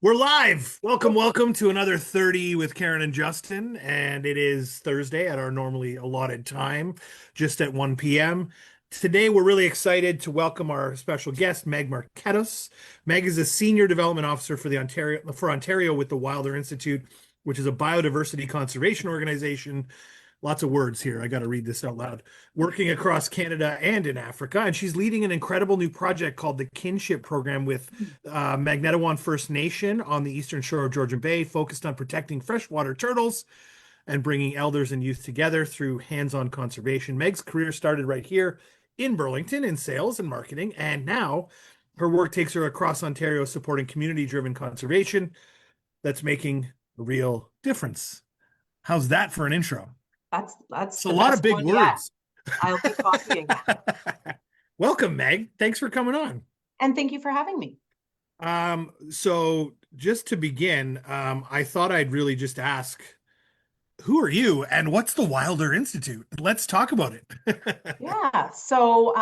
We're live. Welcome to another 30 with Karen and Justin. And it is Thursday at our normally allotted time, just at 1 p.m. Today, we're really excited to welcome our special guest, Megg Markettos. Megg is a senior development officer for Ontario with the Wilder Institute, which is a biodiversity conservation organization. Lots of words here. I got to read this out loud. Working across Canada and in Africa. And she's leading an incredible new project called the Kinship Program with Magnetawan First Nation on the eastern shore of Georgian Bay, focused on protecting freshwater turtles and bringing elders and youth together through hands-on conservation. Megg's career started right here in Burlington in sales and marketing, and now her work takes her across Ontario supporting community-driven conservation that's making a real difference. How's that for an intro? That's It's a the lot best of big one yet. words. I'll be copying that. Welcome, Megg. Thanks for coming on. And thank you for having me. So just to begin, I thought I'd really just ask, who are you and what's the Wilder Institute? Let's talk about it. Yeah. So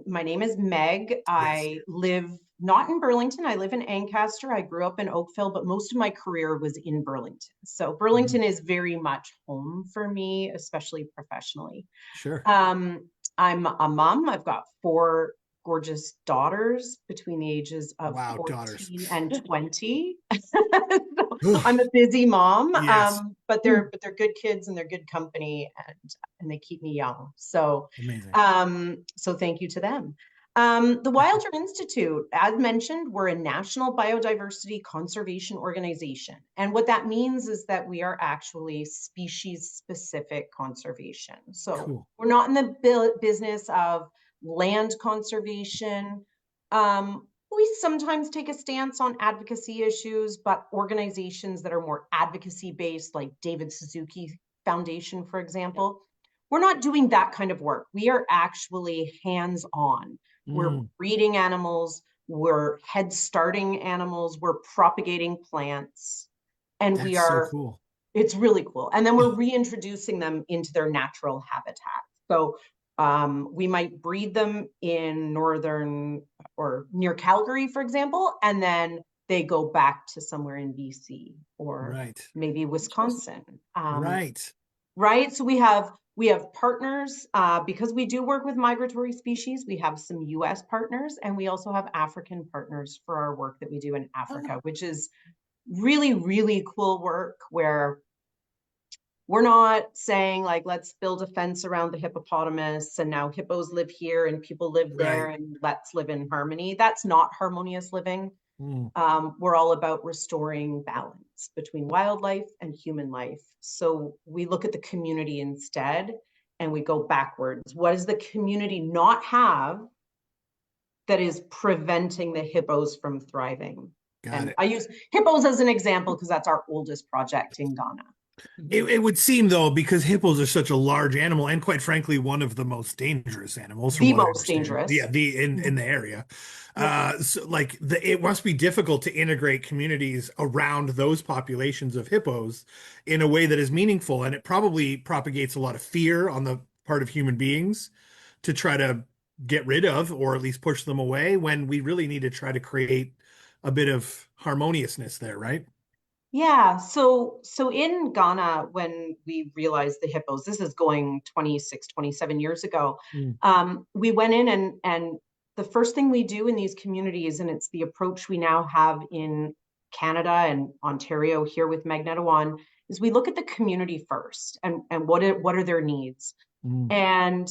my name is Megg. Yes. I live not in Burlington. I live in Ancaster. I grew up in Oakville, but most of my career was in Burlington. So Burlington is very much home for me, especially professionally. Sure. I'm a mom. I've got four gorgeous daughters between the ages of Wow, 14 daughters. and 20. So I'm a busy mom, Yes. but they're good kids and they're good company and they keep me young. So Amazing. so thank you to them. The Wilder Institute, as mentioned, we're a national biodiversity conservation organization. And what that means is that we are actually species-specific conservation. So Cool. we're not in the business of land conservation. We sometimes take a stance on advocacy issues, but organizations that are more advocacy-based, like David Suzuki Foundation, for example, we're not doing that kind of work. We are actually hands-on. We're breeding animals, we're head starting animals, we're propagating plants, and That's we so are, cool. it's really cool. And then we're reintroducing them into their natural habitat. So we might breed them in northern or near Calgary, for example, and then they go back to somewhere in BC or Right. maybe Wisconsin. Right. Right. So we have partners because we do work with migratory species. We have some US partners and we also have African partners for our work that we do in Africa, which is really, really cool work where we're not saying like, let's build a fence around the hippopotamus and now hippos live here and people live there and let's live in harmony. That's not harmonious living. We're all about restoring balance between wildlife and human life. So we look at the community instead and we go backwards. What does the community not have that is preventing the hippos from thriving? Got it. I use hippos as an example because that's our oldest project in Ghana. It would seem, though, because hippos are such a large animal and quite frankly, one of the most dangerous animals from The what I most understand. dangerous. Yeah, in the area. So like it must be difficult to integrate communities around those populations of hippos in a way that is meaningful. And it probably propagates a lot of fear on the part of human beings to try to get rid of or at least push them away when we really need to try to create a bit of harmoniousness there, right? Yeah, so in Ghana, when we realized the hippos, this is going 26, 27 years ago, we went in and the first thing we do in these communities, and it's the approach we now have in Canada and Ontario here with Magnetawan, is we look at the community first and what are their needs. And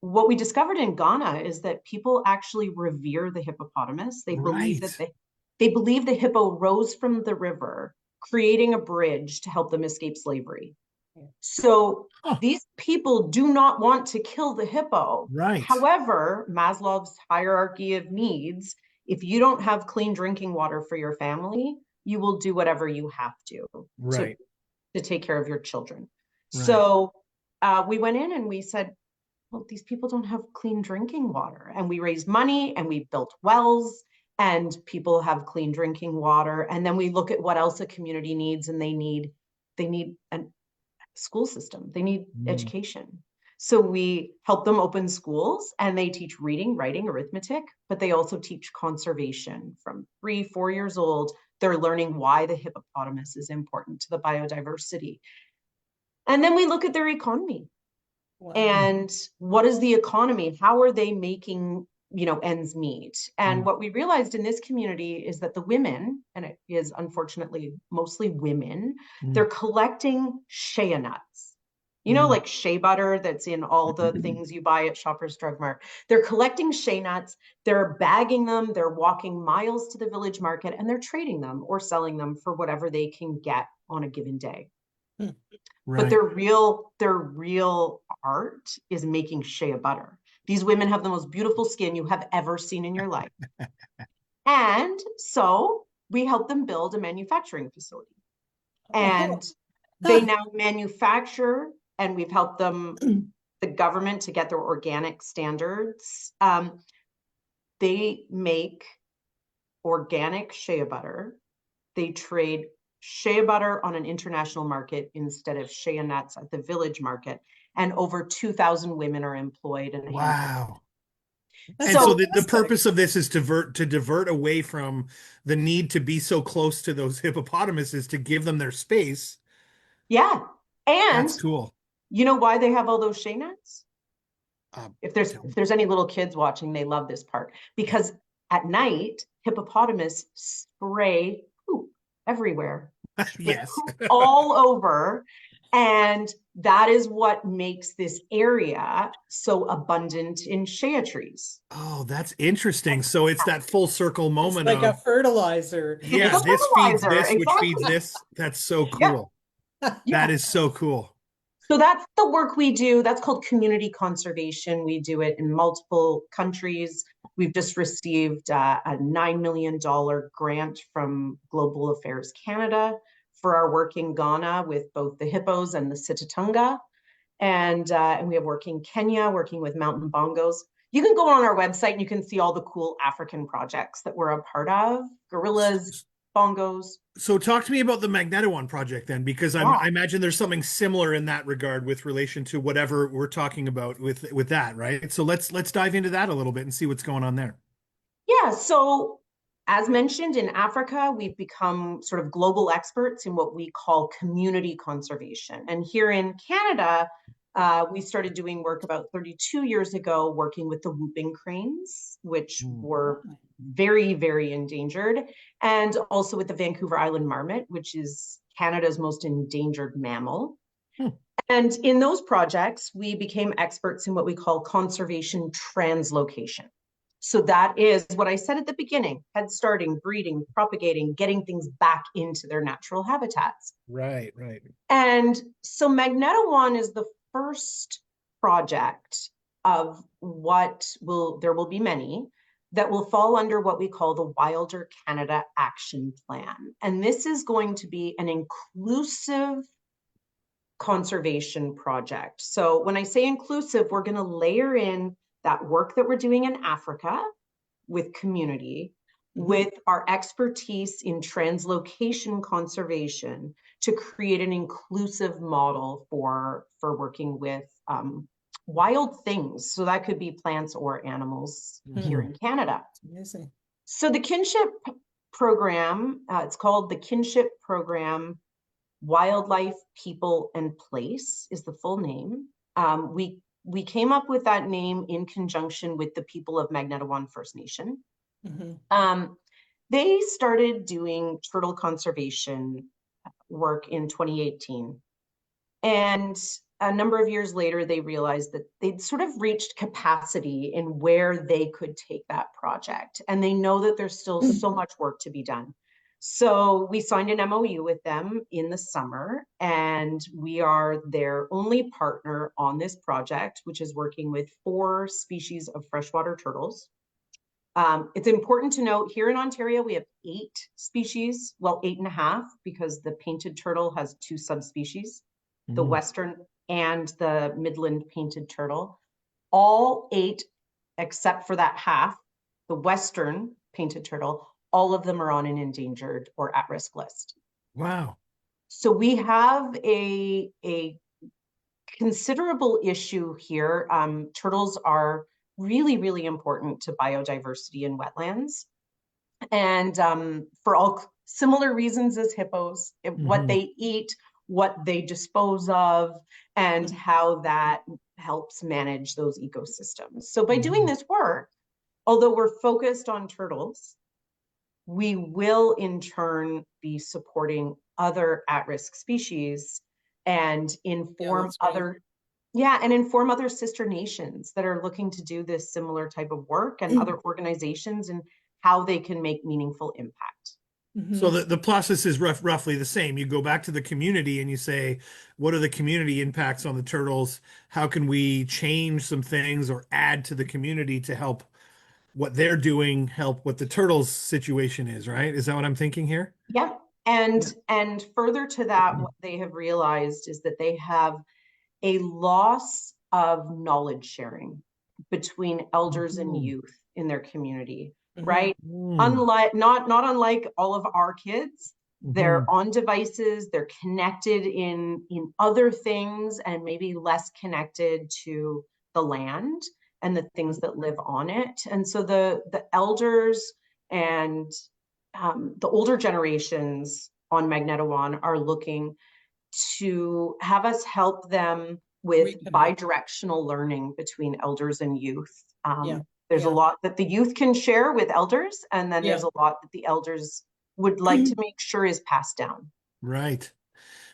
what we discovered in Ghana is that people actually revere the hippopotamus. They believe that they believe the hippo rose from the river, creating a bridge to help them escape slavery. So these people do not want to kill the hippo. Right. However, Maslow's hierarchy of needs, if you don't have clean drinking water for your family, you will do whatever you have to take care of your children. So we went in and we said, well, these people don't have clean drinking water. And we raised money and we built wells and people have clean drinking water. And then we look at what else a community needs, and they need a school system. They need education. So we help them open schools, and they teach reading, writing, arithmetic, but they also teach conservation from 3, 4 years old. They're learning why the hippopotamus is important to the biodiversity. And then we look at their economy. Wow. And what is the economy? How are they making, ends meet? And what we realized in this community is that the women, and it is unfortunately mostly women, they're collecting shea nuts. Like shea butter that's in all the things you buy at Shoppers Drug Mart. They're collecting shea nuts, they're bagging them, they're walking miles to the village market, and they're trading them or selling them for whatever they can get on a given day. Right. But their real art is making shea butter. These women have the most beautiful skin you have ever seen in your life. And so we help them build a manufacturing facility. And they now manufacture, and we've helped them, the government, to get their organic standards. They make organic shea butter. They trade shea butter on an international market instead of shea nuts at the village market. And over 2,000 women are employed. And wow. And So so the purpose of this is to divert away from the need to be so close to those hippopotamuses, to give them their space. yeah. And That's cool. you know why they have all those shea nuts? If there's any little kids watching, they love this part. Because at night, hippopotamus spray poop everywhere. Yes. All over. And that is what makes this area so abundant in shea trees. Oh, that's interesting. So it's that full circle moment It's like a fertilizer. yeah, It's a this feeds fertilizer, this, which exactly. feeds this. That's so cool. Yeah. That is so cool. So that's the work we do. That's called community conservation. We do it in multiple countries. We've just received a $9 million grant from Global Affairs Canada for our work in Ghana with both the hippos and the Sitatunga. And we have work in Kenya, working with mountain bongos. You can go on our website and you can see all the cool African projects that we're a part of. Gorillas, bongos. So talk to me about the Magnetawan project then, because I imagine there's something similar in that regard with relation to whatever we're talking about with that, right? So let's dive into that a little bit and see what's going on there. Yeah, so as mentioned, in Africa, we've become sort of global experts in what we call community conservation. And here in Canada, we started doing work about 32 years ago, working with the whooping cranes, which were very, very endangered, and also with the Vancouver Island marmot, which is Canada's most endangered mammal. And in those projects, we became experts in what we call conservation translocation. So that is what I said at the beginning: head starting, breeding, propagating, getting things back into their natural habitats. Right, right. And so Magnetawan is the first project of there will be many that will fall under what we call the Wilder Canada Action Plan. And this is going to be an inclusive conservation project. So when I say inclusive, we're going to layer in that work that we're doing in Africa with community, with our expertise in translocation conservation, to create an inclusive model for working with wild things. So that could be plants or animals here in Canada. Amazing. So the Kinship Program, it's called the Kinship Program, Wildlife, People, and Place is the full name. We came up with that name in conjunction with the people of Magnetawan First Nation. They started doing turtle conservation work in 2018. And a number of years later, they realized that they'd sort of reached capacity in where they could take that project. And they know that there's still so much work to be done. So we signed an MOU with them in the summer, and we are their only partner on this project, which is working with 4 species of freshwater turtles. It's important to note here in Ontario, we have 8 species, well, 8.5, because the painted turtle has 2 subspecies, the Western and the Midland painted turtle. All 8, except for that half, the Western painted turtle, all of them are on an endangered or at-risk list. Wow. So we have a considerable issue here. Turtles are really, really important to biodiversity in wetlands. And for all similar reasons as hippos, what they eat, what they dispose of, and how that helps manage those ecosystems. So by doing this work, although we're focused on turtles, we will in turn be supporting other at-risk species and inform inform other sister nations that are looking to do this similar type of work, and other organizations, and how they can make meaningful impact. So the process is roughly the same. You go back to the community and you say, what are the community impacts on the turtles? How can we change some things or add to the community to help what they're doing, help what the turtles situation is, right? Is that what I'm thinking here? Yep. And further to that, what they have realized is that they have a loss of knowledge sharing between elders and youth in their community, right? Unlike not unlike all of our kids, they're on devices, they're connected in other things, and maybe less connected to the land and the things that live on it. And so the elders and the older generations on Magnetawan are looking to have us help them with bi-directional learning between elders and youth. There's a lot that the youth can share with elders, and then there's a lot that the elders would like to make sure is passed down. Right.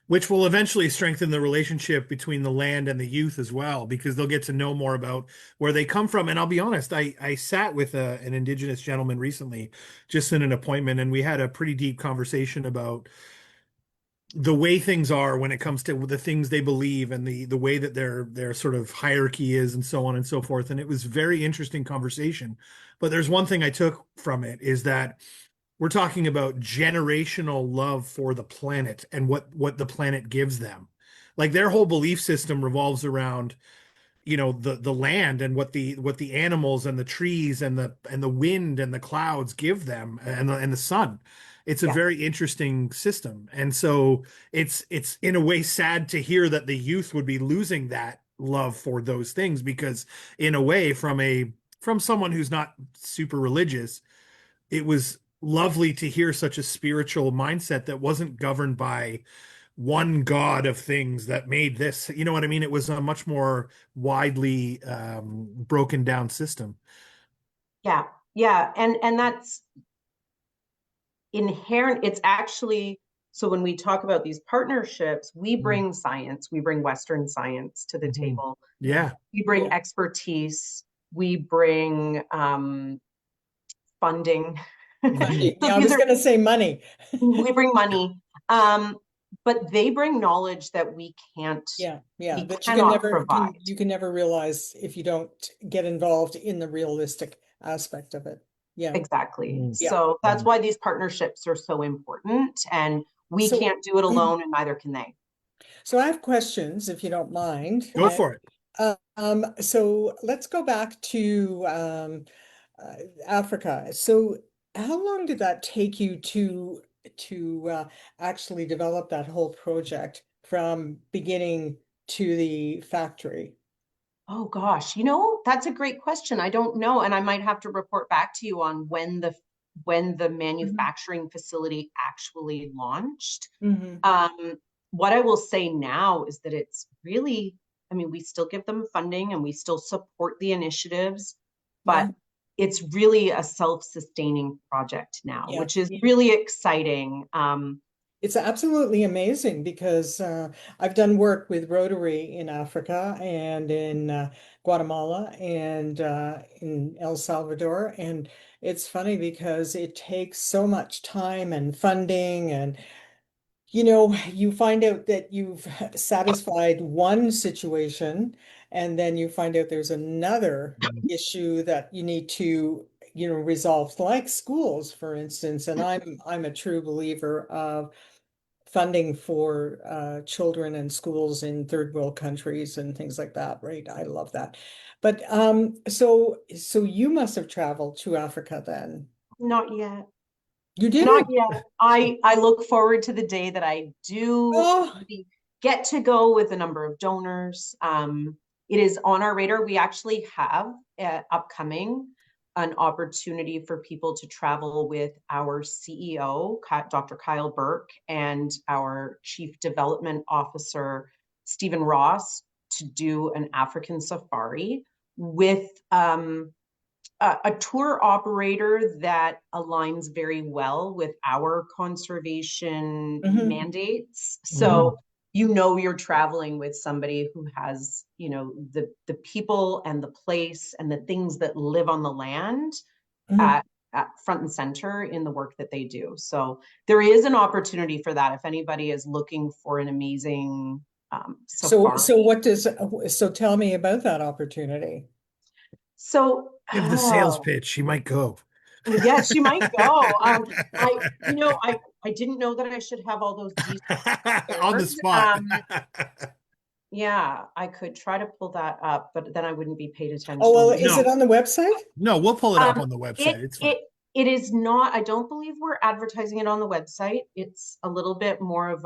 Which will eventually strengthen the relationship between the land and the youth as well, because they'll get to know more about where they come from. And I'll be honest, I sat with an Indigenous gentleman recently, just in an appointment, and we had a pretty deep conversation about the way things are when it comes to the things they believe, and the way that their sort of hierarchy is, and so on and so forth. And it was very interesting conversation. But there's one thing I took from it, is that we're talking about generational love for the planet and what the planet gives them. Like, their whole belief system revolves around, the land and what the animals and the trees and the wind and the clouds give them, and the sun. It's a very interesting system. And so it's in a way sad to hear that the youth would be losing that love for those things, because in a way, from someone who's not super religious, it was lovely to hear such a spiritual mindset that wasn't governed by one god of things that made this. You know what I mean? It was a much more widely broken down system. Yeah, yeah, and that's inherent. It's actually, so when we talk about these partnerships, we bring science, we bring Western science to the table. Yeah. We bring expertise, we bring funding. I was going to say money. We bring money, but they bring knowledge that we can't. That you can never realize if you don't get involved in the realistic aspect of it. Exactly. So that's why these partnerships are so important, and we can't do it alone, and neither can they. So I have questions, if you don't mind. Go for it. So let's go back to Africa. So how long did that take you to actually develop that whole project from beginning to the factory? Oh gosh, that's a great question. I don't know, and I might have to report back to you on when the manufacturing facility actually launched. What I will say now is that it's really, we still give them funding and we still support the initiatives, but it's really a self-sustaining project now, which is really exciting. It's absolutely amazing, because I've done work with Rotary in Africa and in Guatemala and in El Salvador. And it's funny because it takes so much time and funding, and you find out that you've satisfied one situation, and then you find out there's another issue that you need to resolve, like schools, for instance. And I'm a true believer of funding for children and schools in third world countries and things like that, right? I love that. But so you must have traveled to Africa then. Not yet. You did? Not yet. I look forward to the day that I do. Oh. get to go with a number of donors. It is on our radar. We actually have upcoming an opportunity for people to travel with our CEO, Dr. Kyle Burke, and our Chief Development Officer, Stephen Ross, to do an African safari with a tour operator that aligns very well with our conservation mandates. So you're traveling with somebody who has, the people and the place and the things that live on the land at front and center in the work that they do. So there is an opportunity for that if anybody is looking for an amazing safari. So tell me about that opportunity. So give the sales pitch. She might go. Yes, she might go. I didn't know that I should have all those details on the spot. Yeah, I could try to pull that up, but then I wouldn't be paid attention. Oh, well, is it on the website? No, we'll pull it up on the website. It's fine. It is not. I don't believe we're advertising it on the website. It's a little bit more of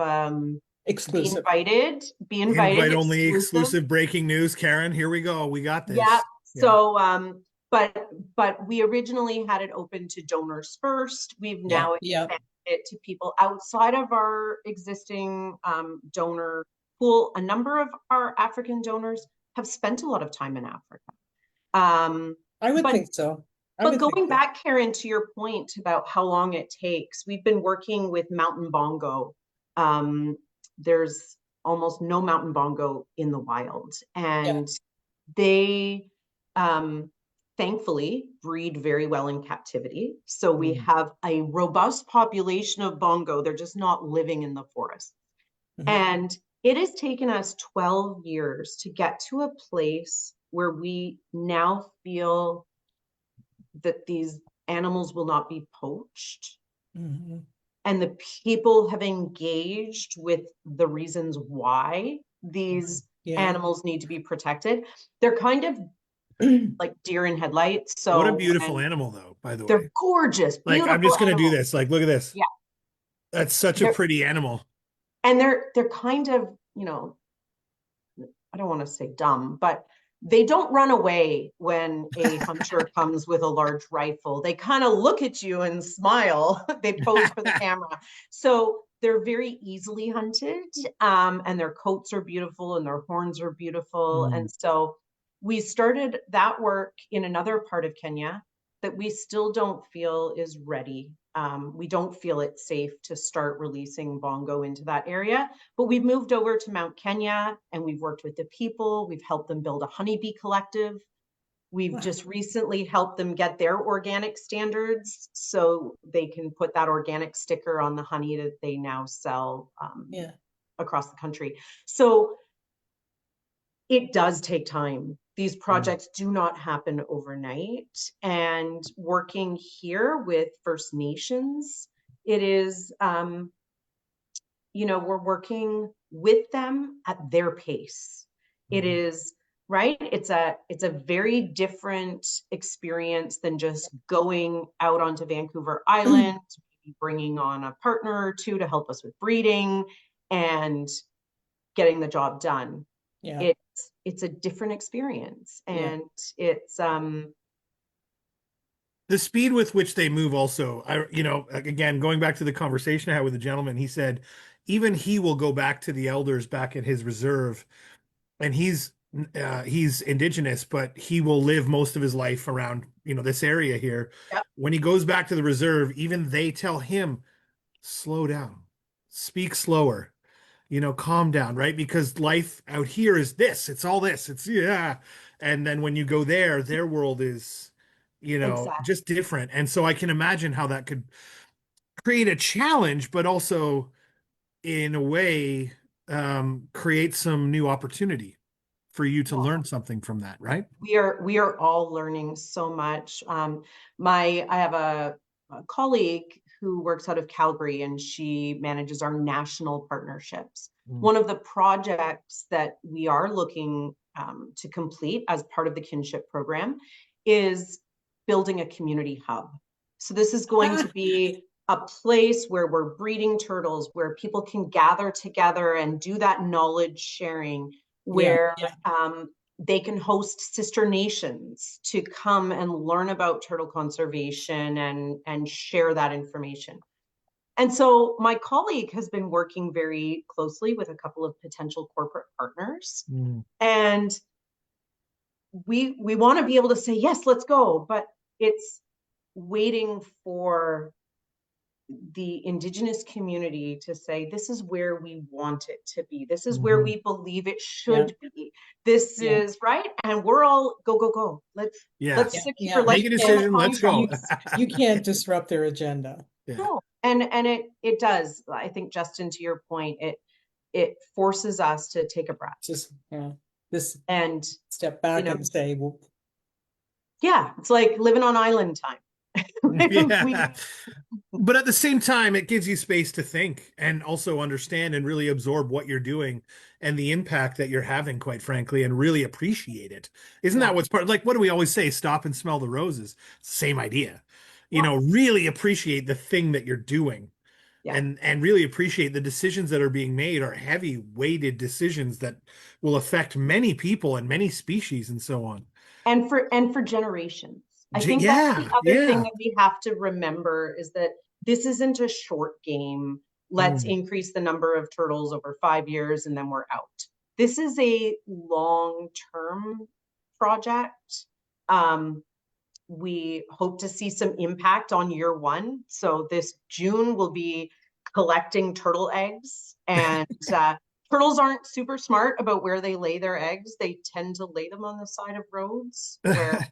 exclusive. Be invited. Invite only exclusive breaking news. Karen, here we go. We got this. Yeah. So but we originally had it open to donors first. We've now expanded it to people outside of our existing donor pool. A number of our African donors have spent a lot of time in Africa. I would think so. But going back, Karen, to your point about how long it takes, we've been working with mountain bongo. There's almost no mountain bongo in the wild, and they thankfully breed very well in captivity. So we have a robust population of bongo. They're just not living in the forest. And it has taken us 12 years to get to a place where we now feel that these animals will not be poached. And the people have engaged with the reasons why these animals need to be protected. They're kind of like deer in headlights. So what a beautiful animal, though, by the way. They're gorgeous. Like, I'm just going to do this. Like, look at this. Yeah. That's such a pretty animal. And they're kind of, I don't want to say dumb, but they don't run away when a hunter comes with a large rifle. They kind of look at you and smile. They pose for the camera. So they're very easily hunted, and their coats are beautiful and their horns are beautiful. And so we started that work in another part of Kenya that we still don't feel is ready. We don't feel it's safe to start releasing bongo into that area, but we've moved over to Mount Kenya and we've worked with the people. We've helped them build a honeybee collective. We've just recently helped them get their organic standards so they can put that organic sticker on the honey that they now sell across the country. So it does take time. These projects do not happen overnight. And working here with First Nations, it is, we're working with them at their pace. It is, right? It's a very different experience than just going out onto Vancouver Island, bringing on a partner or two to help us with breeding and getting the job done. Yeah. It's a different experience, and it's the speed with which they move also. Again, going back to the conversation I had with the gentleman, he said even he will go back to the elders back at his reserve, and he's Indigenous, but he will live most of his life around this area here. Yep. When he goes back to the reserve, even they tell him, slow down, speak slower, calm down, right? Because life out here is this, it's all this, and then when you go there, their world is just different. And so I can imagine how that could create a challenge, but also in a way create some new opportunity for you to learn something from that, right? We are all learning so much. I have a colleague who works out of Calgary, and she manages our national partnerships. One of the projects that we are looking to complete as part of the Kinship Program is building a community hub. So this is going to be a place where we're breeding turtles, where people can gather together and do that knowledge sharing, where they can host sister nations to come and learn about turtle conservation and share that information. And so my colleague has been working very closely with a couple of potential corporate partners. And we want to be able to say, yes, let's go, but it's waiting for the Indigenous community to say, this is where we want it to be. This is where we believe it should be. This is right. And we're all go. Let's secure, let's make a decision. Let's go. You can't disrupt their agenda. No. And it does. I think, Justin, to your point, it forces us to take a breath. Just and step back and say, well, it's like living on island time. But at the same time, it gives you space to think and also understand and really absorb what you're doing and the impact that you're having, quite frankly, and really appreciate it. Isn't that what's part, like, what do we always say? Stop and smell the roses. Same idea. You know, really appreciate the thing that you're doing. And really appreciate the decisions that are being made are heavy weighted decisions that will affect many people and many species and so on. And for generations. I think that's the other thing that we have to remember is that this isn't a short game. Let's increase the number of turtles over 5 years and then we're out. This is a long-term project. We hope to see some impact on year one. So this June we'll be collecting turtle eggs, and turtles aren't super smart about where they lay their eggs. They tend to lay them on the side of roads where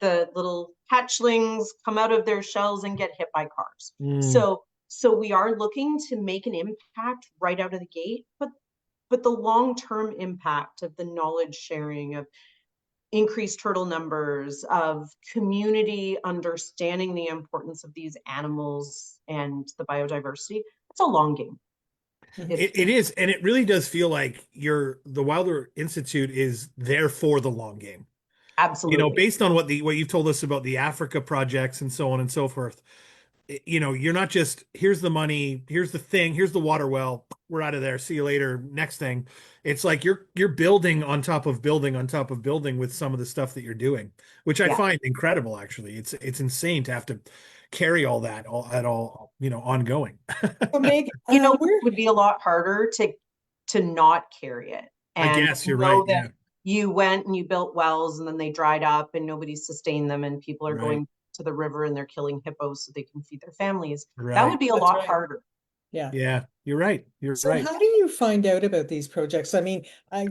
the little hatchlings come out of their shells and get hit by cars. So we are looking to make an impact right out of the gate, but the long-term impact of the knowledge sharing, of increased turtle numbers, of community understanding the importance of these animals and the biodiversity, it's a long game. It is, and it really does feel like the Wilder Institute is there for the long game. Absolutely. You know, based on what you've told us about the Africa projects and so on and so forth, you know, you're not just, here's the money, here's the thing, here's the water well, we're out of there, see you later, next thing. It's like you're building on top of building on top of building with some of the stuff that you're doing, which I find incredible. Actually, it's insane to have to carry all that you know, ongoing. Well, Meg, you know, it would be a lot harder to not carry it. And I guess you're right. That you went and you built wells and then they dried up and nobody sustained them and people are going to the river and they're killing hippos so they can feed their families. That would be a lot harder. Yeah, you're right. So how do you find out about these projects? I mean,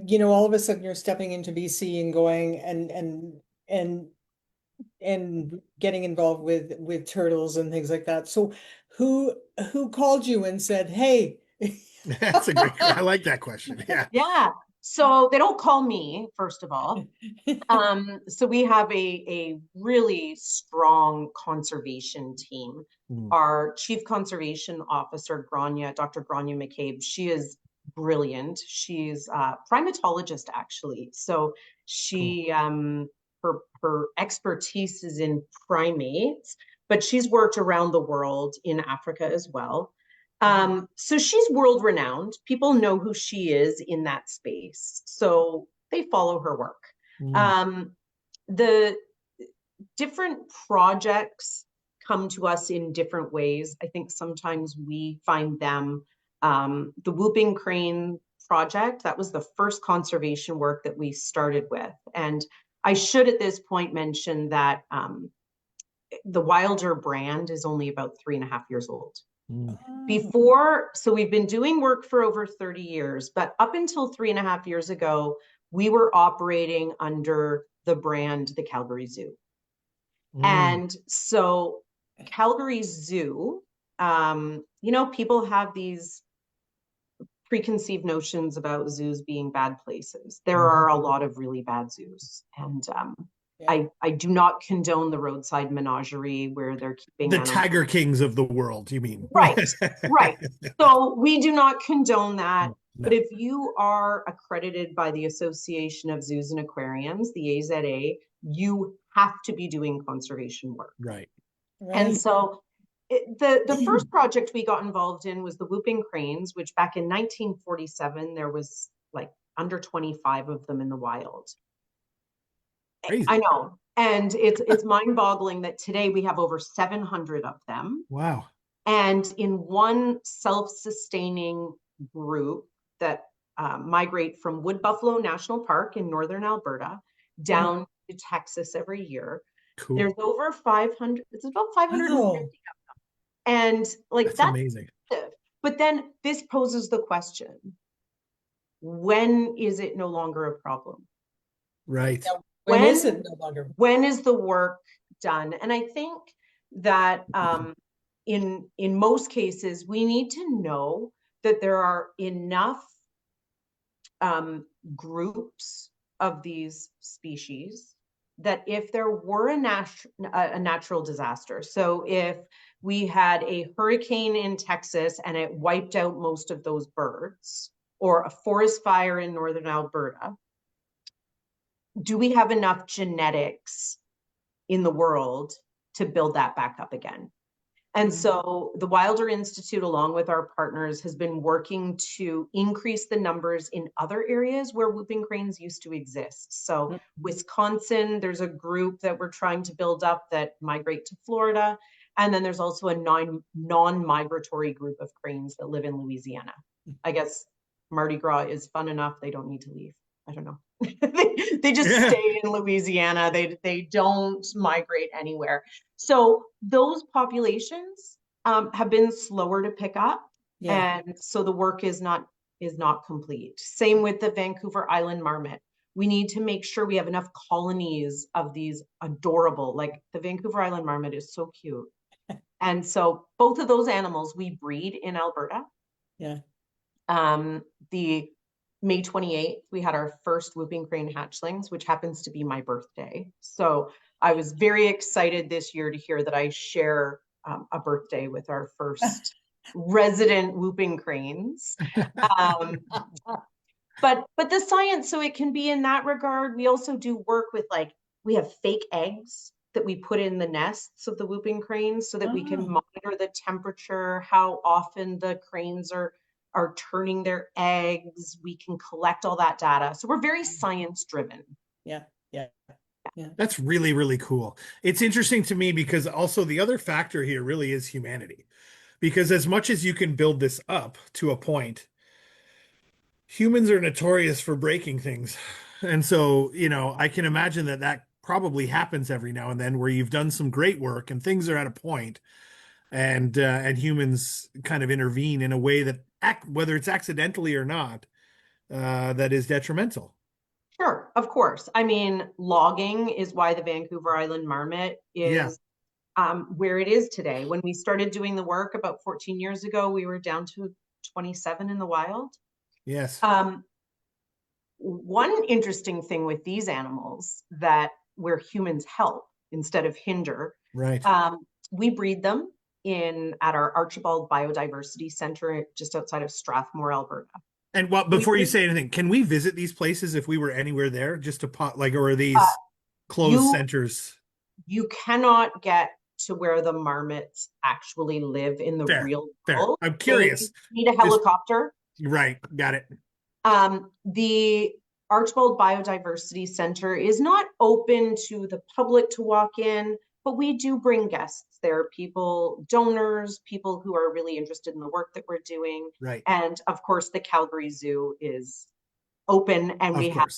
you know, all of a sudden you're stepping into BC and going and getting involved with turtles and things like that. So who called you and said, hey? That's a great, I like that question. Yeah. So they don't call me, first of all. So we have a really strong conservation team. Our Chief Conservation Officer, Dr. Grania McCabe, she is brilliant. She's a primatologist, actually. So she, her expertise is in primates, but she's worked around the world in Africa as well. So she's world renowned. People know who she is in that space. So they follow her work. The different projects come to us in different ways. I think sometimes we find them, the Whooping Crane project, that was the first conservation work that we started with. And I should at this point mention that the Wilder brand is only about 3.5 years old. So we've been doing work for over 30 years, but up until 3.5 years ago, we were operating under the brand, the Calgary Zoo. And so Calgary Zoo, you know, people have these preconceived notions about zoos being bad places. There are a lot of really bad zoos. And I do not condone the roadside menagerie where they're keeping the Tiger Kings of the world, you mean? Right. So we do not condone that. No. But if you are accredited by the Association of Zoos and Aquariums, the AZA, you have to be doing conservation work. Right. And so The first project we got involved in was the whooping cranes, which back in 1947, there was like under 25 of them in the wild. Crazy. I know. And it's mind-boggling that today we have over 700 of them. Wow. And in one self-sustaining group that migrate from Wood Buffalo National Park in northern Alberta down to Texas every year, Cool. there's over 500, it's about 550 of them. And like That's amazing. But then this poses the question, when is it no longer a problem? Right. Now, when is it no longer? When is the work done? And I think that in most cases, we need to know that there are enough groups of these species that if there were a natural disaster, so if we had a hurricane in Texas and it wiped out most of those birds, or a forest fire in northern Alberta, do we have enough genetics in the world to build that back up again? And so the Wilder Institute, along with our partners, has been working to increase the numbers in other areas where whooping cranes used to exist. So Wisconsin, there's a group that we're trying to build up that migrate to Florida. And then there's also a non-migratory group of cranes that live in Louisiana. I guess Mardi Gras is fun enough, they don't need to leave. I don't know. they just stay in Louisiana. They don't migrate anywhere. So those populations have been slower to pick up, and so the work is not complete. Same with the Vancouver Island marmot. We need to make sure we have enough colonies of these adorable, like the Vancouver Island marmot is so cute. And so both of those animals we breed in Alberta. The May 28th, we had our first whooping crane hatchlings, which happens to be my birthday. So I was very excited this year to hear that I share a birthday with our first resident whooping cranes. But the science, so it can be in that regard. We also do work with, like, we have fake eggs that we put in the nests of the whooping cranes so that we can monitor the temperature, how often the cranes are turning their eggs. We can collect all that data. So we're very science driven. Yeah. That's really, really cool. It's interesting to me because also the other factor here really is humanity. Because as much as you can build this up to a point, humans are notorious for breaking things. And so, I can imagine that probably happens every now and then where you've done some great work and things are at a point and humans kind of intervene in a way that whether it's accidentally or not, that is detrimental. Sure, of course. I mean, logging is why the Vancouver Island marmot is where it is today. When we started doing the work about 14 years ago, we were down to 27 in the wild. Yes. One interesting thing with these animals that where humans help instead of hinder, right? We breed them at our Archibald Biodiversity Center just outside of Strathmore, Alberta. And before you say anything, can we visit these places if we were anywhere there just to or are these closed centers? You cannot get to where the marmots actually live in the real world. I'm curious. You need a helicopter. Right. Got it. The Archibald Biodiversity Center is not open to the public to walk in, but we do bring guests there, donors, people who are really interested in the work that we're doing. Right. And of course, the Calgary Zoo is open, and we have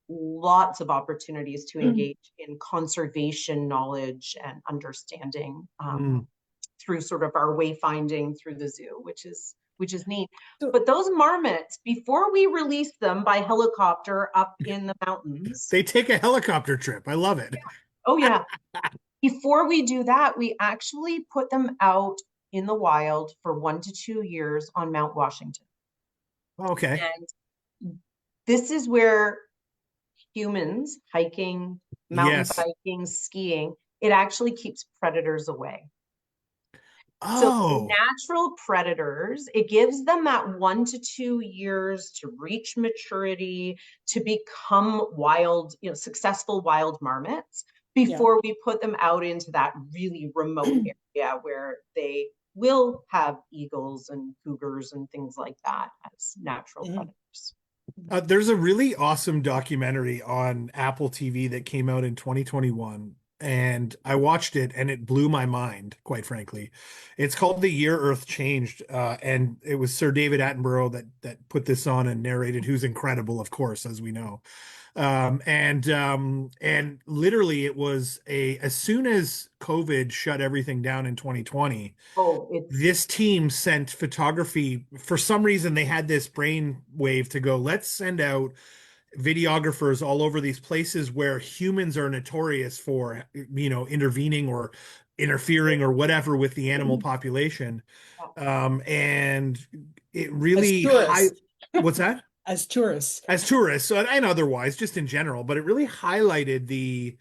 lots of opportunities to engage in conservation knowledge and understanding through sort of our wayfinding through the zoo, which is neat. But those marmots, before we release them by helicopter up in the mountains, they take a helicopter trip. I love it. Oh yeah. Before we do that, we actually put them out in the wild for 1 to 2 years on Mount Washington. Okay. And this is where humans hiking, mountain biking, skiing, it actually keeps predators away. So natural predators, it gives them that 1 to 2 years to reach maturity, to become wild, successful wild marmots before we put them out into that really remote area where they will have eagles and cougars and things like that as natural predators. There's a really awesome documentary on Apple TV that came out in 2021, and I watched it and it blew my mind, quite frankly. It's called The Year Earth Changed, and it was Sir David Attenborough that put this on and narrated, who's incredible, of course, as we know. And literally it was as soon as COVID shut everything down in 2020, this team sent photography. For some reason, they had this brain wave to go, let's send out videographers all over these places where humans are notorious for, intervening or interfering or whatever with the animal population. And it really what's that? As tourists. As tourists, and otherwise, just in general, but it really highlighted the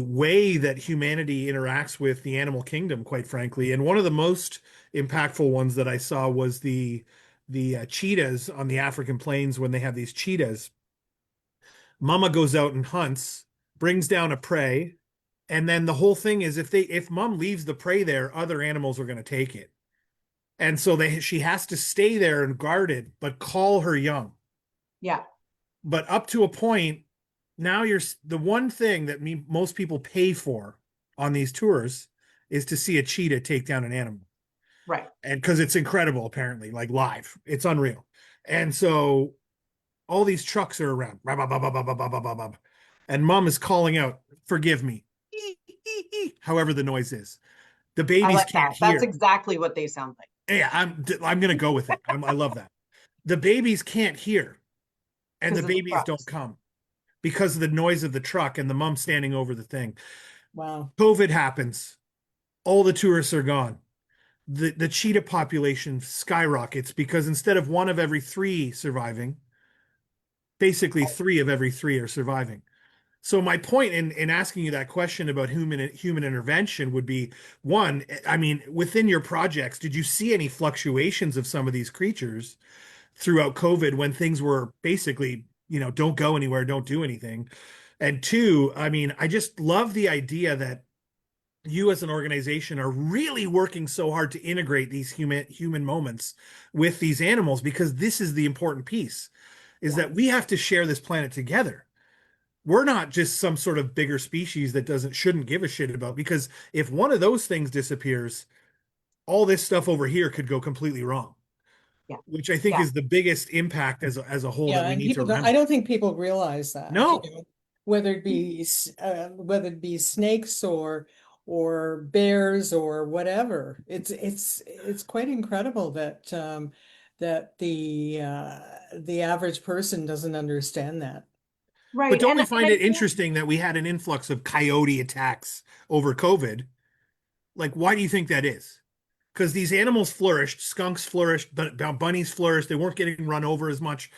way that humanity interacts with the animal kingdom, quite frankly. And one of the most impactful ones that I saw was the cheetahs on the African plains. When they have these cheetahs, mama goes out and hunts, brings down a prey, and then the whole thing is if mom leaves the prey there, other animals are going to take it. And so she has to stay there and guard it, but call her young. Yeah. But up to a point, now the one thing that most people pay for on these tours is to see a cheetah take down an animal. Right. And because it's incredible, apparently, like live. It's unreal. And so all these trucks are around. And mom is calling out, forgive me. However the noise is. The babies can't hear. That's exactly what they sound like. Yeah, I'm going to go with it. I love that. The babies can't hear, and the babies don't come because of the noise of the truck and the mom standing over the thing. Wow. COVID happens. All the tourists are gone. The cheetah population skyrockets because instead of one of every three surviving, basically 3 of every 3 are surviving. So my point in asking you that question about human intervention would be, one, I mean, within your projects, did you see any fluctuations of some of these creatures throughout COVID when things were basically, don't go anywhere, don't do anything? And 2, I mean, I just love the idea that you as an organization are really working so hard to integrate these human moments with these animals, because this is the important piece, is that we have to share this planet together. We're not just some sort of bigger species that shouldn't give a shit about, because if one of those things disappears, all this stuff over here could go completely wrong. Yeah. Which I think is the biggest impact as a whole that we need to remember. I don't think people realize that. No. Whether it be snakes or bears or whatever, it's quite incredible that that the average person doesn't understand that. Right. But don't we find it interesting that we had an influx of coyote attacks over COVID? Like, why do you think that is? Because these animals flourished, skunks flourished, but bunnies flourished. They weren't getting run over as much,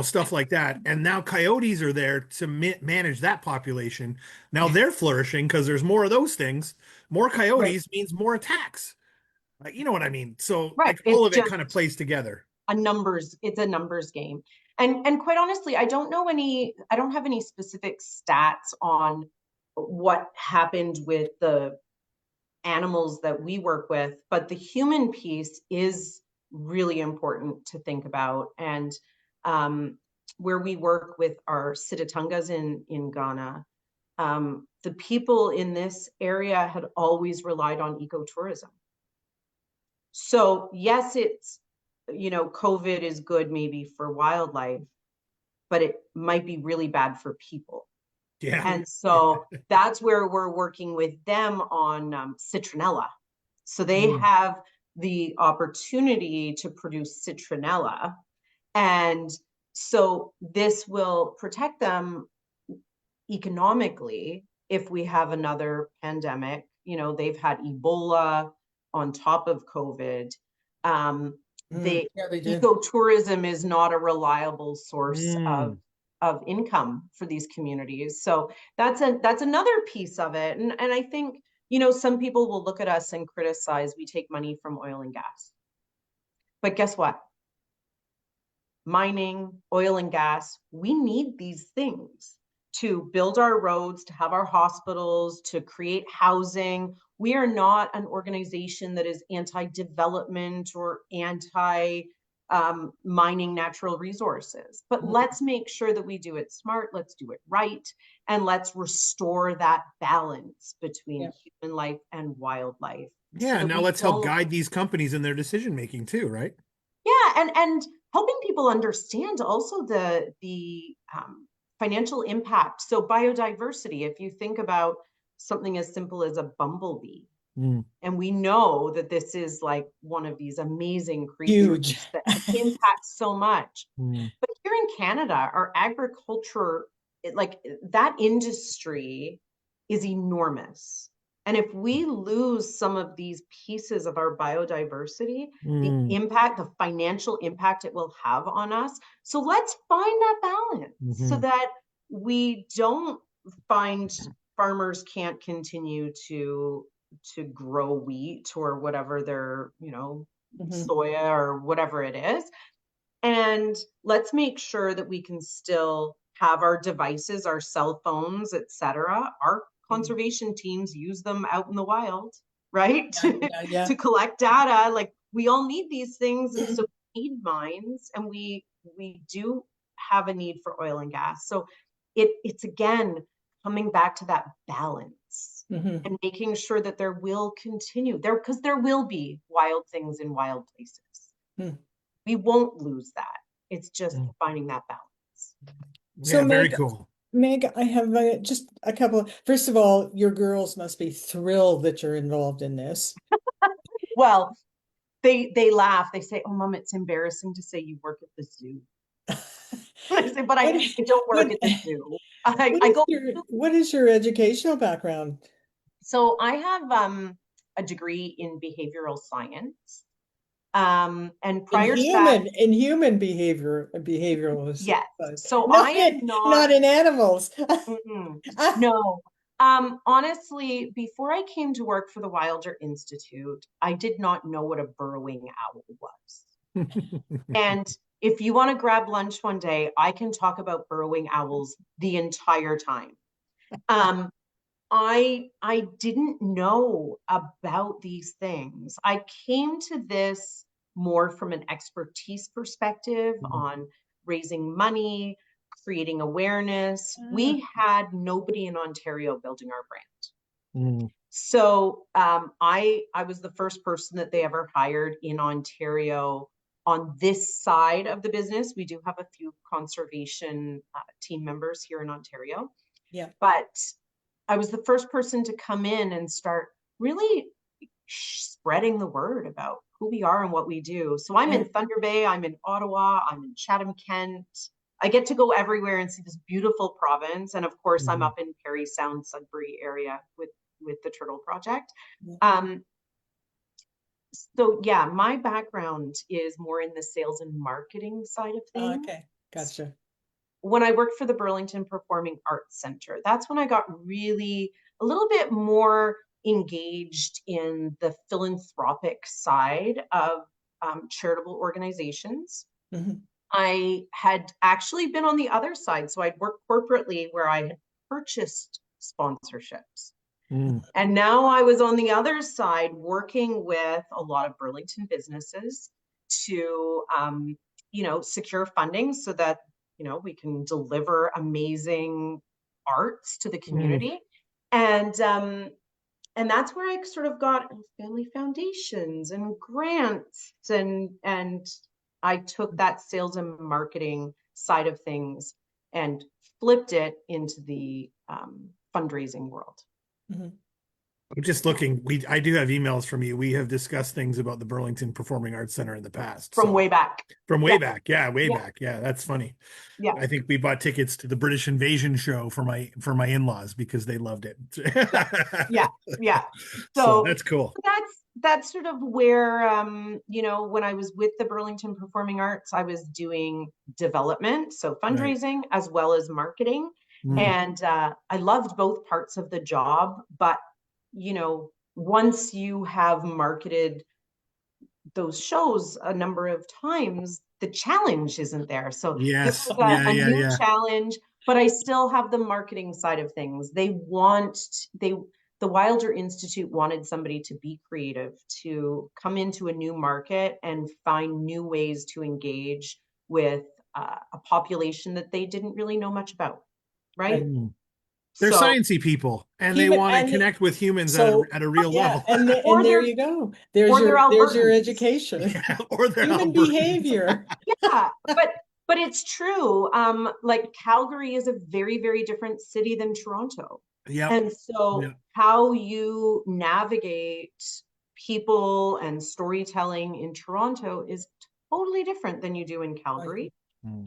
stuff like that. And now coyotes are there to manage that population. Now they're flourishing because there's more of those things. More coyotes means more attacks. You know what I mean? So all of it kind of plays together. It's a numbers game. And quite honestly, I don't have any specific stats on what happened with the animals that we work with, but the human piece is really important to think about. And where we work with our Sitatungas in Ghana, the people in this area had always relied on ecotourism. So yes, it's, COVID is good maybe for wildlife, but it might be really bad for people. Yeah. And so that's where we're working with them on citronella. So they have the opportunity to produce citronella. And so this will protect them economically if we have another pandemic. They've had Ebola on top of COVID. Ecotourism is not a reliable source of income for these communities. So that's another piece of it. And I think, some people will look at us and criticize we take money from oil and gas. But guess what? Mining, oil and gas, we need these things to build our roads, to have our hospitals, to create housing. We are not an organization that is anti-development or anti mining natural resources, but let's make sure that we do it smart, let's do it right, and let's restore that balance between human life and wildlife. Yeah, so now let's help guide these companies in their decision making too, right? Yeah, and helping people understand also the financial impact. So biodiversity, if you think about something as simple as a bumblebee, and we know that this is like one of these amazing creatures that impacts so much. But here in Canada, our agriculture, like that industry is enormous. And if we lose some of these pieces of our biodiversity, the impact, the financial impact it will have on us. So let's find that balance so that we don't find farmers can't continue to grow wheat or whatever their, soya or whatever it is. And let's make sure that we can still have our devices, our cell phones, etc. Our conservation teams use them out in the wild, right? To collect data. Like we all need these things. And so we need mines, and we do have a need for oil and gas. So it's again coming back to that balance. And making sure that there will continue there, because there will be wild things in wild places. We won't lose that. It's just finding that balance. So very cool. Meg, I have just a couple. First of all, your girls must be thrilled that you're involved in this. Well, they laugh. They say, "Oh, Mom, it's embarrassing to say you work at the zoo." I say, "But I don't work at the zoo. What is your educational background? So I have a degree in behavioral science. And prior to that, in human behavioral. Yes. So not I am not in animals. No. Honestly, before I came to work for the Wilder Institute, I did not know what a burrowing owl was. And if you want to grab lunch one day, I can talk about burrowing owls the entire time. I didn't know about these things. I came to this more from an expertise perspective on raising money, creating awareness. We had nobody in Ontario building our brand. So I was the first person that they ever hired in Ontario on this side of the business. We do have a few conservation team members here in Ontario. Yeah. But I was the first person to come in and start really spreading the word about who we are and what we do. So I'm in Thunder Bay, I'm in Ottawa, I'm in Chatham, Kent. I get to go everywhere and see this beautiful province. And of course, I'm up in Parry Sound, Sudbury area with the Turtle Project. So yeah, my background is more in the sales and marketing side of things. Okay, gotcha. When I worked for the Burlington Performing Arts Center, that's when I got really a little bit more engaged in the philanthropic side of charitable organizations. I had actually been on the other side. So I'd worked corporately where I had purchased sponsorships. And now I was on the other side working with a lot of Burlington businesses to, secure funding so that we can deliver amazing arts to the community. And that's where I sort of got family foundations and grants, and I took that sales and marketing side of things and flipped it into the fundraising world. I'm just looking. I do have emails from you. We have discussed things about the Burlington Performing Arts Center in the past. From way back. From way back. Yeah, way back. Yeah, that's funny. Yeah. I think we bought tickets to the British Invasion show for my in-laws because they loved it. Yeah. So that's cool. That's sort of where when I was with the Burlington Performing Arts, I was doing development, so fundraising as well as marketing. And I loved both parts of the job, but once you have marketed those shows a number of times, the challenge isn't there. So yes, this was a new challenge, but I still have the marketing side of things. They the Wilder Institute wanted somebody to be creative, to come into a new market and find new ways to engage with a population that they didn't really know much about, right? They're So, sciencey people, and they want to connect with humans so at a real yeah, level. and Or there they're- you go. or they're There's your Albertans. education. Yeah, or they're Human Albertans. behavior. Yeah, but it's true. Like Calgary is a very, very different city than Toronto. Yep. And so Yep. how you navigate people and storytelling in Toronto is totally different than you do in Calgary.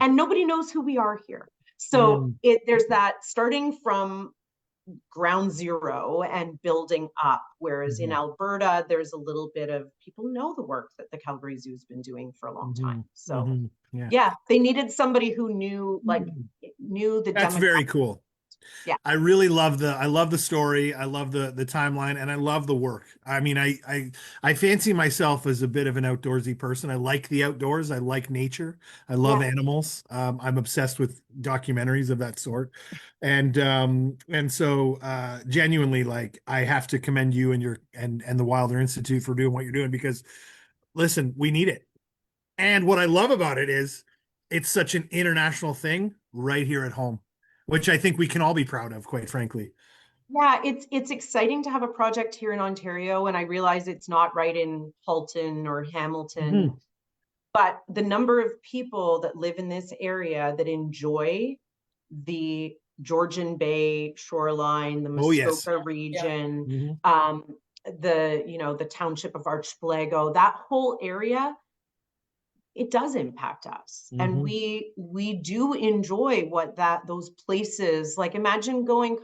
And nobody knows who we are here. So there's that starting from ground zero and building up. Whereas in Alberta, there's a little bit of people know the work that the Calgary Zoo's been doing for a long time. So yeah, they needed somebody who knew, like, knew the That's very cool. Yeah. I really love the story. I love the timeline, and I love the work. I mean, I fancy myself as a bit of an outdoorsy person. I like the outdoors. I like nature. I love animals. I'm obsessed with documentaries of that sort. And so genuinely, like, I have to commend you and your and the Wilder Institute for doing what you're doing, because listen, we need it. And what I love about it is it's such an international thing right here at home, which I think we can all be proud of, quite frankly. Yeah, it's exciting to have a project here in Ontario, and I realize it's not right in Halton or Hamilton, but the number of people that live in this area that enjoy the Georgian Bay shoreline, the Muskoka region, the township of Archipelago, that whole area, it does impact us. And we do enjoy what those places, like, imagine going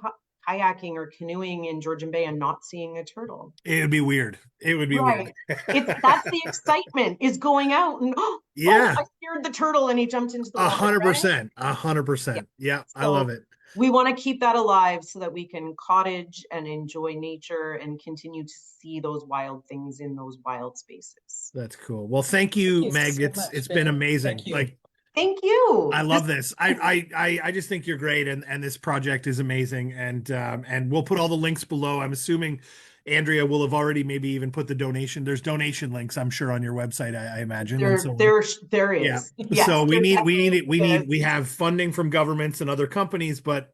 kayaking or canoeing in Georgian Bay and not seeing a turtle. It would be weird. It would be weird. That's the excitement, is going out and oh, I scared the turtle and he jumped into the water. 100%. 100%. Yeah, I love it. We want to keep that alive so that we can cottage and enjoy nature and continue to see those wild things in those wild spaces. That's cool. Well, thank you, Meg. So It's been amazing. Thank you. Like, thank you. I love this. I just think you're great, and this project is amazing. And we'll put all the links below. I'm assuming Andrea will have already maybe even put the donation. There's donation links, I'm sure, on your website, I imagine. There is. Yeah. Yes, So we have funding from governments and other companies, but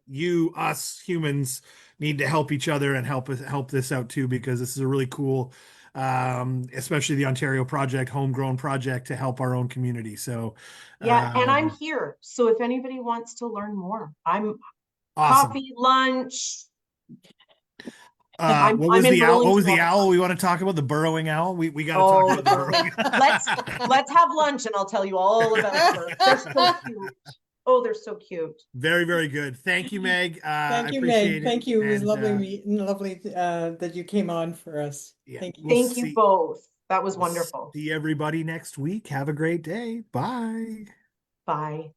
us humans need to help each other and help this out too, because this is a really cool, especially the Ontario project, homegrown project to help our own community. So yeah, and I'm here. So if anybody wants to learn more, I'm awesome. Coffee, lunch. What was the owl? What was the owl we want to talk about? The burrowing owl? We got to talk about the burrowing owl. Let's have lunch and I'll tell you all about her. They're so cute. Oh, they're so cute. Very, very good. Thank you, Meg. Thank you, Meg. Thank you. It was lovely that you came on for us. Yeah, Thank you. Thank you both. That was wonderful. See everybody next week. Have a great day. Bye. Bye.